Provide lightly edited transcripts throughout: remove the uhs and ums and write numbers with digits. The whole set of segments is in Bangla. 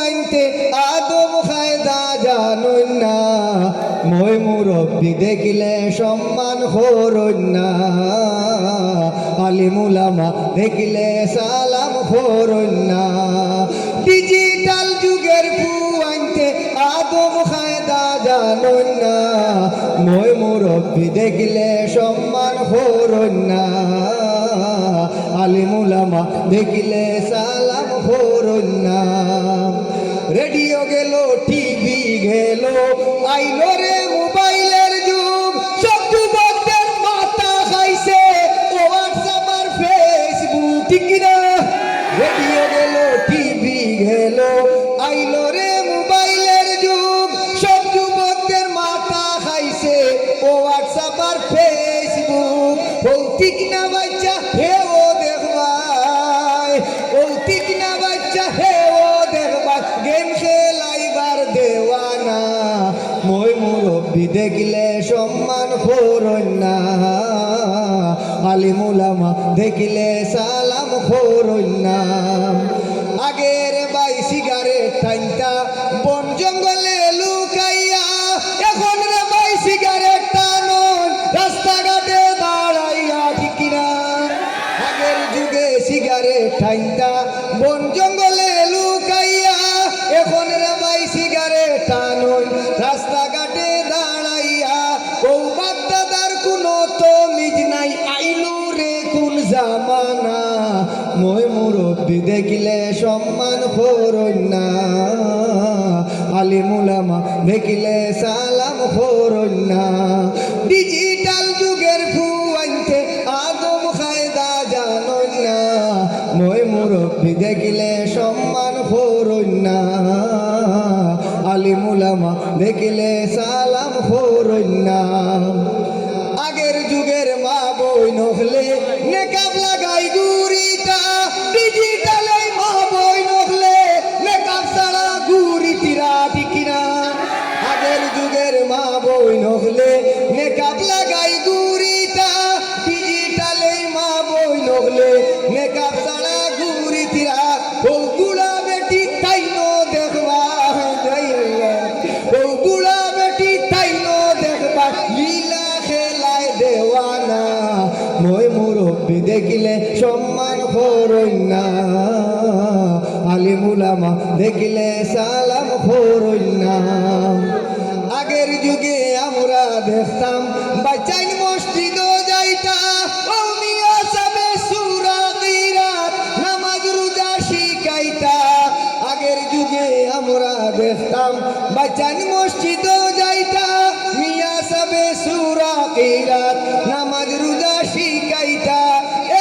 আনতে আদম খায়দা জানুন না মই মুরব্বী দেখিলে সম্মান করুন না আলিম উলামা দেখিলে সালাম করুন না ডিজিটাল যুগের আনতে আদম খায়দা জানুন না মই মুরব্বী দেখিলে সম্মান করুন না আলিম উলামা দেখিলে সালাম করুন না রেডিও গেল টিভি গেল আইলো রে মোবাইলের যুগ সব যুবকদের মাথা খাইছে হোয়াটসঅ্যাপ আর ফেসবুক ঠিক না রেডিও গেল টিভি গেল আইলো রে মোবাইলের যুগ সব যুবকদের মাথা খাইছে হোয়াটসঅ্যাপ আর ফেসবুক ও ঠিক না বাচ্চা হে ও দেখবাই ও ঠিক না বাচ্চা হে ও দেখবা গেম খেলাইবার দেওয়ানা মই মুরব্বী দেখিলে সম্মান করুন না আলিম উলামা দেখিলে সালাম করুন না আগের বাই সিগারেট টাইনটা বন জঙ্গলে লুকাইয়া এখন রে বাই সিগারেট টানুন রাস্তাঘাটে দাঁড়াইয়া ঠিক না আগের যুগে সিগারেট টাইনটা বন জঙ্গলে লুকাইয়া এখন রে বাই সিগারেট টানুন রাস্তাঘাটে দাঁড়াইয়া ও বাপদাদার কোনো তমিজ নাই আইলো রে কোন জামানা মই মুরব্বী দেখিলে সম্মান করুন না আলিম উলামা দেখিলে সালাম করুন না ডিজিটাল যুগের আনতে আদম খায়দা জানুন না মই মুরব্বী দেখিলে সম্মান করুন না আলিম উলামা দেখিলে সালাম করুন না আগের যুগের মা বই নহলে নেকাব লাগাই গুরিটা ডিজিটালে মা বই নহলে নেকাব ছাড়া গুরিতিরা ঠিক না আগের যুগের মা বই নহলে নেকাব লাগাই গুরিটা ডিজিটালে মা বই নহলে নেকাব ছাড়া গুরিতিরা ও গুড়া বেটি তাই নো দেখবা ও গুড়া বেটি তাই নো দেখবা লীলা খেলায় দেওয়ানা মই মুরব্বী দেখিলে সম্মান করুন না আলিম উলামা দেখিলে সালাম করুন না আগের যুগে আমরা দেখতাম বাচ্চাই মসজিদ যাইতা ও মিয়া সাবে সূরা কিরাত নামাজ রোজা শিখাইতা আগের যুগে আমরা দেখতাম বাচ্চাই মসজিদ যাইতা মিয়া সাবে সূরা কিরাত নামাজ রোজা শিখাইতা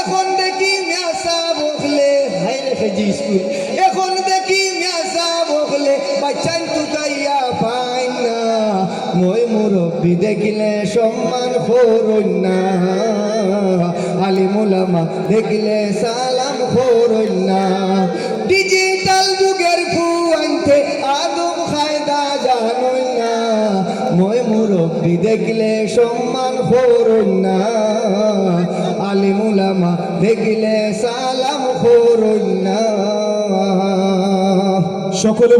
এখন দেখি মেসা বকলে হাই রে জি স্কুল এখন দেখি মেসা বকলে বাচ্চান তুকাইয়া পাই না মই মুরব্বী দেখিলে সম্মান করুন না আলিম উলামা দেখিলে সালাম করুন না ডিজিটাল যুগের আনতে আদম খায়দা জানুন না মই মুরব্বী দেখিলে সম্মান করুন না আলিম উলামা দেখিলে সালাম করুন না সকলে